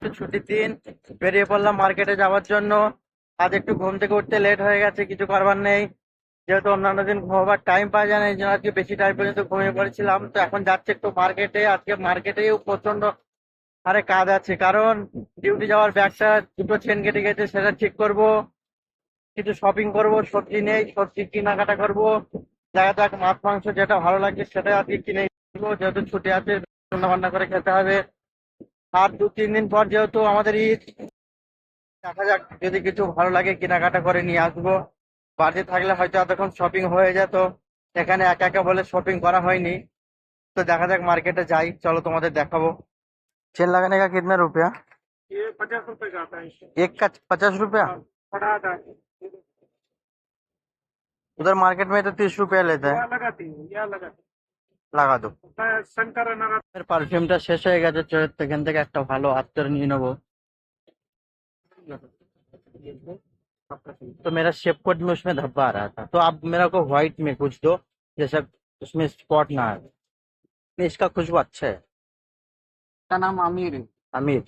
ছুটির দিন বেরিয়ে পড়লাম মার্কেটে যাওয়ার জন্য। আজ একটু ঘুম থেকে উঠতে লেট হয়ে গেছে, কিছু করবার নেই। যেহেতু অন্যান্য দিন ঘুমাবার টাইম পাওয়া যায় না, এই জন্য আজকে বেশি টাইম পর্যন্ত ঘুমিয়ে পড়েছিলাম। তো এখন যাচ্ছে একটু মার্কেটে। আজকে মার্কেটেও প্রচন্ড হারে কাজ আছে, কারণ ডিউটি যাওয়ার ব্যাগটা দুটো চেন কেটে গেছে, সেটা ঠিক করব। কিছু শপিং করব, সবজি নেই, সবজি কেনাকাটা করব। দেখা যাক, মাছ মাংস যেটা ভালো লাগে সেটা আজকে কিনে নেবো, যেহেতু ছুটি আছে, রান্না বান্না করে খেতে হবে। আর 2-3 দিন পর যেহেতু আমাদের ঈদ, দেখা যাক যদি কিছু ভালো লাগে কেনাকাটা করে নিয়ে আসবো। বাড়িতে থাকলে হয়তো এতক্ষণ শপিং হয়ে যেত, এখানে একা একা বলে শপিং করা হয়নি। তো দেখা যাক, মার্কেটে যাই, চলো তোমাদের দেখাবো। चेन लगाने का कितना रुपया? ये 50 रुपए का आता है इससे। एक का 50 रुपया? हाँ, बड़ा आता है। उधर मार्केट में तो 30 रुपया लेता है। यह लगाती है, यह लगाती লাগা দো। है शंकर नगर। পারফিউমটা শেষ হয়ে গেছে, এখান থেকে একটা ভালো আত্মার নিয়ে নেবো। तो मेरा शेप कोट में उसमें धब्बा आ रहा था, तो आप मेरा को व्हाइट में कुछ दो, जैसा उसमें स्पॉट ना आए। नहीं, इसका खुशबू अच्छा है। का नाम आमिर है। अमीर।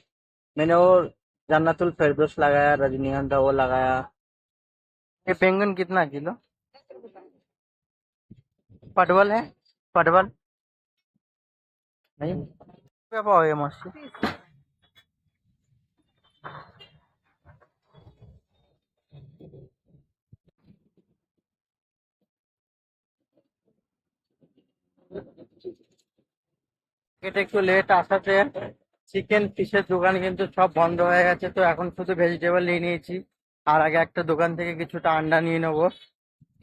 मैंने वो जन्नतुल फिरदौस लगाया, रजनीगंधा वो लगाया। ये बैंगन कितना किलो? परवल है? परवल नहीं, क्या पाव है मछली? এটা একটু লেট আসাতে চিকেন ফিশের দোকান কিন্তু সব বন্ধ হয়ে গেছে, তো এখন শুধু ভেজিটেবল নিয়ে নিয়েছি। আর আগে একটা দোকান থেকে কিছুটা আন্ডা নিয়ে নেবো।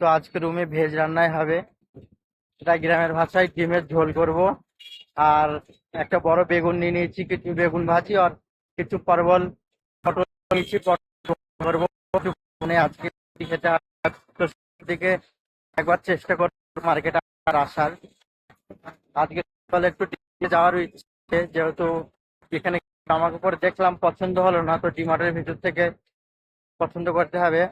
তো আজকে রুমে ভেজ রান্নাই হবে, এটা গ্রামের ভাষায় ডিমের ঝোল করব। আর একটা বড় বেগুন নিয়ে নিয়েছি, কিছু বেগুন ভাজি আর কিছু পটল পটল নিয়েছি, পটল করবো। মানে আজকে খেতে হবে, তো দিকে একবার চেষ্টা করবো মার্কেটে আর আসার। আজকে সকালে একটু ডিমার্টে যাওয়ার ইচ্ছে, যেহেতু এখানে জামা কাপড় দেখলাম পছন্দ হলো না, তো ডিমার্টের ভিতর থেকে পছন্দ করতে হবে।